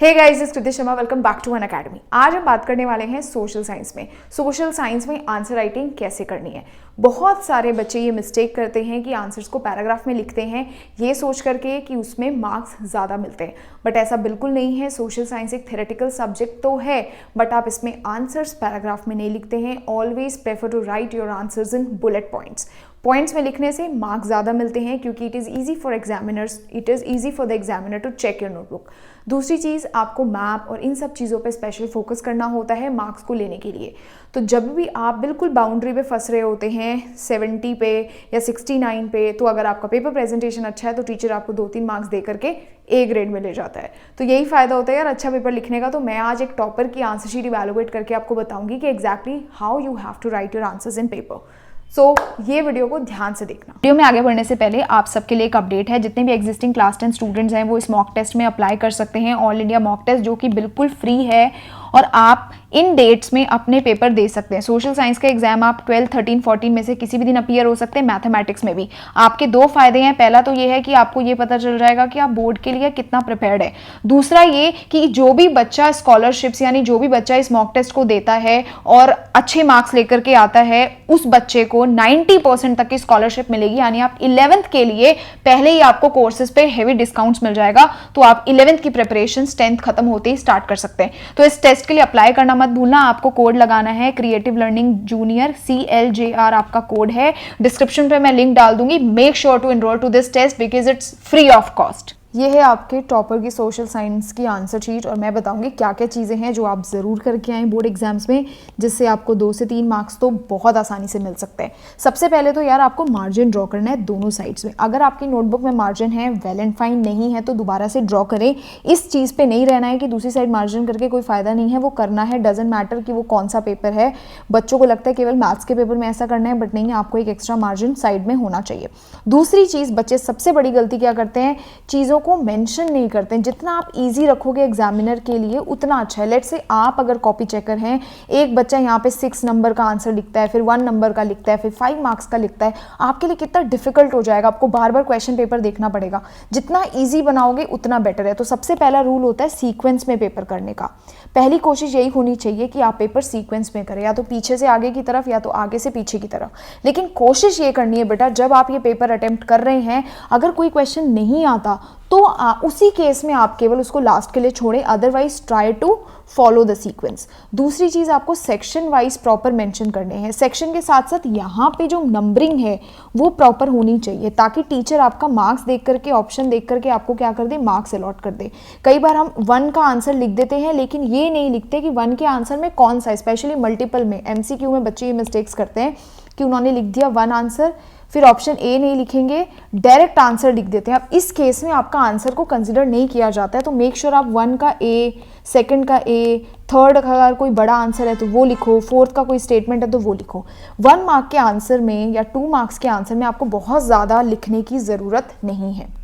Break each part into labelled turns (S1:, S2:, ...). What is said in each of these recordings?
S1: हे guys, इस Kriti Sharma, welcome back to Unacademy. आज हम बात करने वाले हैं सोशल साइंस में। सोशल साइंस में आंसर राइटिंग कैसे करनी है। बहुत सारे बच्चे ये मिस्टेक करते हैं कि आंसर्स को पैराग्राफ में लिखते हैं ये सोच करके कि उसमें मार्क्स ज़्यादा मिलते हैं, बट ऐसा बिल्कुल नहीं है। सोशल साइंस एक थ्योरेटिकल सब्जेक्ट तो है, बट आप इसमें आंसर्स पैराग्राफ में नहीं लिखते हैं। Always prefer to write your answers in bullet points में लिखने से मार्क्स ज़्यादा मिलते हैं, क्योंकि it is easy for the examiner to check your notebook. दूसरी चीज़, आपको मैप और इन सब चीज़ों पे स्पेशल फोकस करना होता है मार्क्स को लेने के लिए। तो जब भी आप बिल्कुल बाउंड्री पे फंस रहे होते हैं 70 पे या 69 पे, तो अगर आपका पेपर प्रेजेंटेशन अच्छा है तो टीचर आपको 2-3 मार्क्स दे करके ए ग्रेड में ले जाता है। तो यही फ़ायदा होता है यार अच्छा पेपर लिखने का। तो मैं आज एक टॉपर की आंसर शीट इवैल्यूएट करके आपको बताऊंगी कि exactly how you have to write your answers in paper. So ये वीडियो को ध्यान से देखना। वीडियो में आगे बढ़ने से पहले आप सबके लिए एक अपडेट है। जितने भी एग्जिस्टिंग क्लास 10 स्टूडेंट्स हैं वो इस मॉक टेस्ट में अप्लाई कर सकते हैं। ऑल इंडिया मॉक टेस्ट जो कि बिल्कुल फ्री है और आप इन डेट्स में अपने पेपर दे सकते हैं। सोशल साइंस का एग्जाम आप 12, 13, 14 में से किसी भी दिन अपीयर हो सकते हैं। मैथमेटिक्स में भी आपके 2 फायदे हैं। पहला तो ये है कि आपको ये पता चल जाएगा कि आप बोर्ड के लिए कितना प्रिपेयर्ड है। दूसरा ये कि जो भी बच्चा स्कॉलरशिप्स यानी जो भी बच्चा इस मॉक टेस्ट को देता है और अच्छे मार्क्स लेकर के आता है, उस बच्चे को 90% तक की स्कॉलरशिप मिलेगी। यानी आप 11th के लिए पहले ही आपको कोर्सेज पे हेवी डिस्काउंट्स मिल जाएगा, तो आप 11th की प्रिपरेशन 10th खत्म होते ही स्टार्ट कर सकते हैं। तो इस टेस्ट के लिए अप्लाई करना मत भूलना। आपको कोड लगाना है क्रिएटिव लर्निंग जूनियर, CLJR आपका कोड है। डिस्क्रिप्शन पे मैं लिंक डाल दूंगी। Make sure to enrol to this test because it's free of cost. ये है आपके टॉपर की सोशल साइंस की आंसर शीट और मैं बताऊंगी क्या क्या चीज़ें हैं जो आप ज़रूर करके आएँ बोर्ड एग्जाम्स में, जिससे आपको 2 से 3 मार्क्स तो बहुत आसानी से मिल सकते हैं। सबसे पहले तो यार आपको मार्जिन ड्रॉ करना है दोनों साइड्स में। अगर आपकी नोटबुक में मार्जिन है, वेल एंड फाइन, नहीं है तो दोबारा से ड्रॉ करें। इस चीज़ पर नहीं रहना है कि दूसरी साइड मार्जिन करके कोई फ़ायदा नहीं है, वो करना है। डजेंट मैटर कि वो कौन सा पेपर है। बच्चों को लगता है केवल मैथ्स के पेपर में ऐसा करना है, बट नहीं, आपको एक एक्स्ट्रा मार्जिन साइड में होना चाहिए। दूसरी चीज़, बच्चे सबसे बड़ी गलती क्या करते हैं, चीज़ों को मेंशन नहीं करते हैं। जितना आप इजी रखोगे एग्जामिनर के लिए उतना अच्छा है। लेट्स से आप अगर कॉपी चेकर हैं, एक बच्चा यहाँ पे 6 नंबर का आंसर लिखता है, फिर 1 नंबर का लिखता है, फिर 5 मार्क्स का लिखता है, आपके लिए कितना डिफिकल्ट हो जाएगा। आपको बार बार क्वेश्चन पेपर देखना पड़ेगा। जितना इजी बनाओगे उतना बेटर है। तो सबसे पहला रूल होता है सीक्वेंस में पेपर करने का। पहली कोशिश यही होनी चाहिए कि आप पेपर सीक्वेंस में करें, या तो पीछे से आगे की तरफ या तो आगे से पीछे की तरफ। लेकिन कोशिश ये करनी है बेटा, जब आप ये पेपर अटेम्प्ट कर रहे हैं, अगर कोई क्वेश्चन नहीं आता तो उसी केस में आप केवल उसको लास्ट के लिए छोड़ें, otherwise try to follow the sequence. दूसरी चीज़, आपको सेक्शन वाइज प्रॉपर मेंशन करने हैं। सेक्शन के साथ साथ यहाँ पे जो नंबरिंग है वो प्रॉपर होनी चाहिए, ताकि टीचर आपका मार्क्स देख करके, ऑप्शन देख करके आपको क्या कर दे, मार्क्स अलॉट कर दे। कई बार हम 1 का आंसर लिख देते हैं, लेकिन ये नहीं लिखते कि 1 के आंसर में कौन सा, स्पेशली मल्टीपल में, MCQ में बच्चे ये मिस्टेक्स करते हैं कि उन्होंने लिख दिया 1 आंसर, फिर ऑप्शन ए नहीं लिखेंगे, डायरेक्ट आंसर लिख देते हैं। अब इस केस में आपका आंसर को कंसिडर नहीं किया जाता है। तो मेक श्योर आप 1 का ए, 2nd का ए, 3rd का अगर कोई बड़ा आंसर है तो वो लिखो, 4th का कोई स्टेटमेंट है तो वो लिखो। 1 मार्क के आंसर में या 2 मार्क्स के आंसर में आपको बहुत ज़्यादा लिखने की ज़रूरत नहीं है।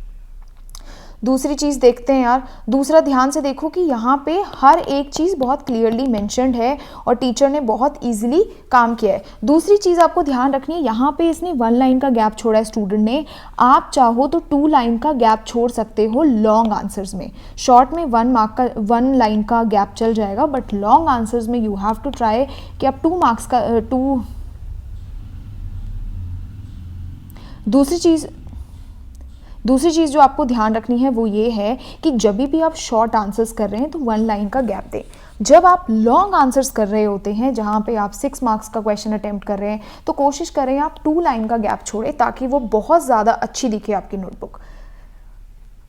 S1: दूसरी चीज़ देखते हैं यार, दूसरा ध्यान से देखो कि यहाँ पे हर एक चीज़ बहुत क्लियरली मेंशन्ड है और टीचर ने बहुत इजीली काम किया है। दूसरी चीज़ आपको ध्यान रखनी है, यहाँ पे इसने 1 लाइन का गैप छोड़ा है स्टूडेंट ने। आप चाहो तो 2 लाइन का गैप छोड़ सकते हो लॉन्ग आंसर्स में। शॉर्ट में 1 लाइन का गैप चल जाएगा, बट लॉन्ग आंसर्स में यू हैव टू ट्राई कि आप 2 मार्क्स का दूसरी चीज़ जो आपको ध्यान रखनी है वो ये है कि जब भी आप शॉर्ट आंसर्स कर रहे हैं तो 1 लाइन का गैप दें। जब आप लॉन्ग आंसर्स कर रहे होते हैं, जहाँ पे आप 6 मार्क्स का क्वेश्चन अटेम्प्ट कर रहे हैं, तो कोशिश करें आप 2 लाइन का गैप छोड़ें, ताकि वो बहुत ज़्यादा अच्छी दिखे आपकी नोटबुक।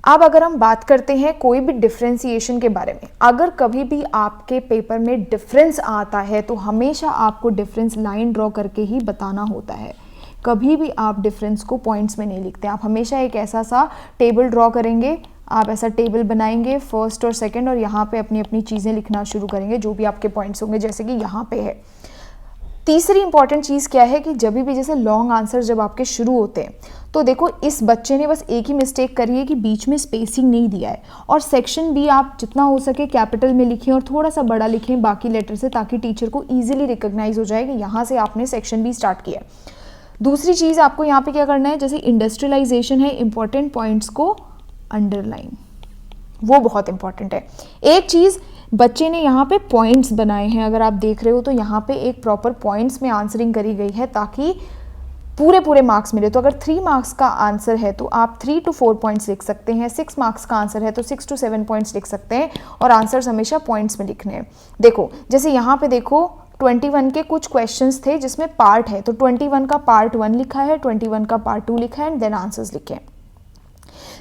S1: अब अगर हम बात करते हैं कोई भी डिफ्रेंसिएशन के बारे में, अगर कभी भी आपके पेपर में डिफरेंस आता है तो हमेशा आपको डिफरेंस लाइन ड्रॉ करके ही बताना होता है। कभी भी आप डिफरेंस को पॉइंट्स में नहीं लिखते। आप हमेशा एक ऐसा सा टेबल ड्रॉ करेंगे, आप ऐसा टेबल बनाएंगे 1st और 2nd, और यहाँ पे अपनी अपनी चीज़ें लिखना शुरू करेंगे, जो भी आपके पॉइंट्स होंगे, जैसे कि यहाँ पे है। तीसरी इंपॉर्टेंट चीज़ क्या है कि जब भी जैसे लॉन्ग आंसर जब आपके शुरू होते हैं, तो देखो इस बच्चे ने बस एक ही मिस्टेक करी है कि बीच में स्पेसिंग नहीं दिया है। और सेक्शन भी आप जितना हो सके कैपिटल में लिखें और थोड़ा सा बड़ा लिखें बाकी लेटर से, ताकि टीचर को ईजिली रिकॉग्नाइज हो जाए कि यहाँ से आपने सेक्शन भी स्टार्ट किया है। दूसरी चीज़ आपको यहाँ पे क्या करना है, जैसे इंडस्ट्रियलाइजेशन है, इंपॉर्टेंट पॉइंट्स को अंडरलाइन। वो बहुत इंपॉर्टेंट है। एक चीज़, बच्चे ने यहाँ पे पॉइंट्स बनाए हैं, अगर आप देख रहे हो तो यहाँ पे एक प्रॉपर पॉइंट्स में आंसरिंग करी गई है ताकि पूरे मार्क्स मिले। तो अगर 3 मार्क्स का आंसर है तो आप 3 to 4 पॉइंट्स लिख सकते हैं, 6 मार्क्स का आंसर है तो 6 to 7 पॉइंट्स लिख सकते हैं, और आंसर्स हमेशा पॉइंट्स में लिखने हैं। देखो जैसे यहाँ पे देखो 21 के कुछ क्वेश्चंस थे जिसमें पार्ट है, तो 21 का पार्ट 1 लिखा है, 21 का पार्ट 2 लिखा है, एंड देन आंसर्स लिखे हैं।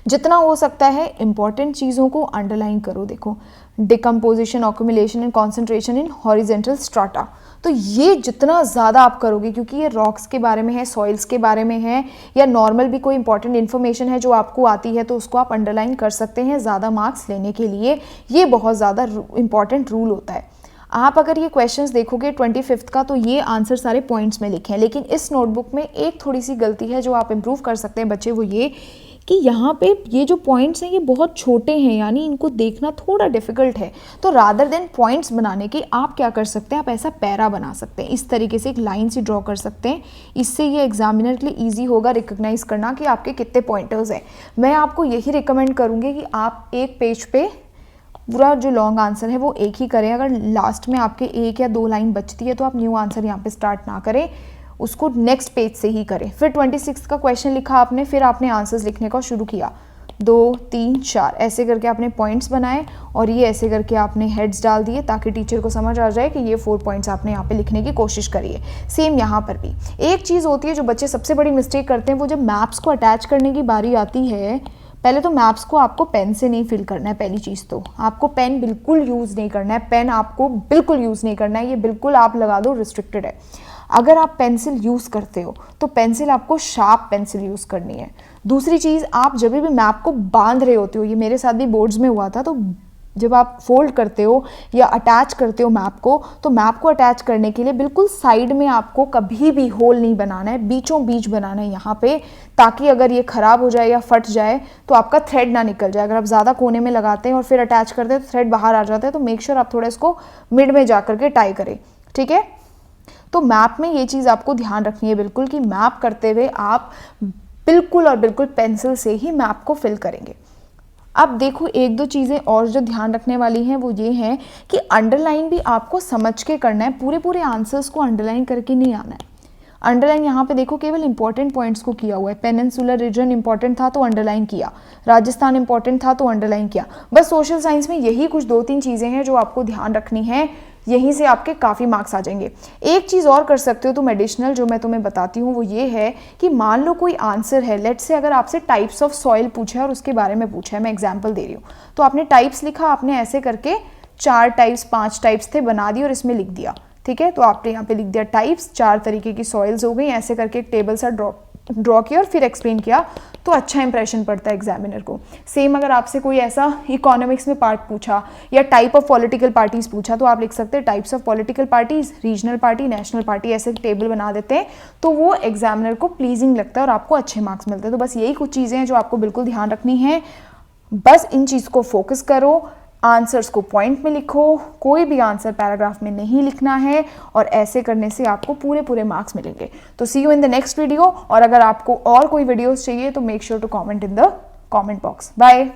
S1: जितना हो सकता है इंपॉर्टेंट चीज़ों को अंडरलाइन करो। देखो decomposition, accumulation and concentration in horizontal strata, तो ये जितना ज़्यादा आप करोगे, क्योंकि ये रॉक्स के बारे में है, सॉइल्स के बारे में है, या नॉर्मल भी कोई इंपॉर्टेंट इन्फॉर्मेशन है जो आपको आती है तो उसको आप अंडरलाइन कर सकते हैं ज़्यादा मार्क्स लेने के लिए। ये बहुत ज़्यादा इंपॉर्टेंट रूल होता है। आप अगर ये क्वेश्चंस देखोगे 25 का, तो ये आंसर सारे पॉइंट्स में लिखे हैं, लेकिन इस नोटबुक में एक थोड़ी सी गलती है जो आप इम्प्रूव कर सकते हैं बच्चे, वो ये कि यहाँ पे ये जो पॉइंट्स हैं ये बहुत छोटे हैं, यानी इनको देखना थोड़ा डिफिकल्ट है। तो रादर देन पॉइंट्स बनाने के आप क्या कर सकते हैं, आप ऐसा पैरा बना सकते हैं, इस तरीके से एक लाइन से ड्रॉ कर सकते हैं। इससे ये एग्जामिनर के लिए ईजी होगा रिकग्नाइज करना कि आपके कितने पॉइंटर्स हैं। मैं आपको यही रिकमेंड करूँगी कि आप एक पेज पे पूरा जो लॉन्ग आंसर है वो एक ही करें। अगर लास्ट में आपके 1 या 2 लाइन बचती है तो आप न्यू आंसर यहाँ पे स्टार्ट ना करें, उसको नेक्स्ट पेज से ही करें। फिर 26 का क्वेश्चन लिखा आपने, फिर आपने आंसर्स लिखने का शुरू किया, 2 3 4 ऐसे करके आपने पॉइंट्स बनाए, और ये ऐसे करके आपने हेड्स डाल दिए ताकि टीचर को समझ आ जाए कि ये 4 पॉइंट्स आपने यहाँ पे लिखने की कोशिश करी है। सेम यहाँ पर भी एक चीज़ होती है जो बच्चे सबसे बड़ी मिस्टेक करते हैं, वो जब मैप्स को अटैच करने की बारी आती है, पहले तो मैप्स को आपको पेन से नहीं फिल करना है। पहली चीज़ तो आपको पेन बिल्कुल यूज़ नहीं करना है, पेन आपको बिल्कुल यूज़ नहीं करना है, ये बिल्कुल आप लगा दो रिस्ट्रिक्टेड है। अगर आप पेंसिल यूज़ करते हो तो पेंसिल आपको शार्प पेंसिल यूज़ करनी है। दूसरी चीज़, आप जब भी मैप को बांध रहे होते हो, ये मेरे साथ भी बोर्ड्स में हुआ था, तो जब आप फोल्ड करते हो या अटैच करते हो मैप को, तो मैप को अटैच करने के लिए बिल्कुल साइड में आपको कभी भी होल नहीं बनाना है, बीचों बीच बनाना है यहाँ पे, ताकि अगर ये ख़राब हो जाए या फट जाए तो आपका थ्रेड ना निकल जाए। अगर आप ज़्यादा कोने में लगाते हैं और फिर अटैच करते हैं तो थ्रेड बाहर आ जाता है, तो मेक श्योर आप थोड़ा इसको मिड में जा करके टाई करें, ठीक है। तो मैप में ये चीज़ आपको ध्यान रखनी है बिल्कुल कि मैप करते हुए आप बिल्कुल और बिल्कुल पेंसिल से ही मैप को फिल करेंगे। अब देखो एक दो चीज़ें और जो ध्यान रखने वाली हैं वो ये हैं कि अंडरलाइन भी आपको समझ के करना है, पूरे आंसर्स को अंडरलाइन करके नहीं आना है। अंडरलाइन यहाँ पे देखो केवल इंपॉर्टेंट पॉइंट्स को किया हुआ है। पेनिनसुलर रीजन इंपॉर्टेंट था तो अंडरलाइन किया, राजस्थान इंपॉर्टेंट था तो अंडरलाइन किया। बस सोशल साइंस में यही कुछ 2-3 चीज़ें हैं जो आपको ध्यान रखनी है, यहीं से आपके काफ़ी मार्क्स आ जाएंगे। एक चीज़ और कर सकते हो तुम एडिशनल, जो मैं तुम्हें बताती हूँ वो ये है कि मान लो कोई आंसर है, लेट्स से अगर आपसे टाइप्स ऑफ सॉइल पूछा है और उसके बारे में पूछा है, मैं एग्जांपल दे रही हूँ, तो आपने टाइप्स लिखा, आपने ऐसे करके 4 टाइप्स 5 टाइप्स थे बना दिए और इसमें लिख दिया, ठीक है। तो आपने यहाँ पे लिख दिया टाइप्स, 4 तरीके की सॉइल्स हो गई, ऐसे करके एक टेबल सा ड्रॉ किया और फिर एक्सप्लेन किया, तो अच्छा इंप्रेशन पड़ता है एग्जामिनर को। सेम अगर आपसे कोई ऐसा इकोनॉमिक्स में पार्ट पूछा या टाइप ऑफ पॉलिटिकल पार्टीज पूछा, तो आप लिख सकते हैं types of political parties, regional party, national party, ऐसे टेबल बना देते हैं, तो वो एग्जामिनर को प्लीजिंग लगता है और आपको अच्छे मार्क्स मिलते हैं। तो बस यही कुछ चीज़ें हैं जो आपको बिल्कुल ध्यान रखनी है, बस इन चीज़ को फोकस करो, आंसर्स को पॉइंट में लिखो, कोई भी आंसर पैराग्राफ में नहीं लिखना है, और ऐसे करने से आपको पूरे मार्क्स मिलेंगे। तो see you in the next video, और अगर आपको और कोई वीडियोस चाहिए तो make sure to comment in the comment box. Bye.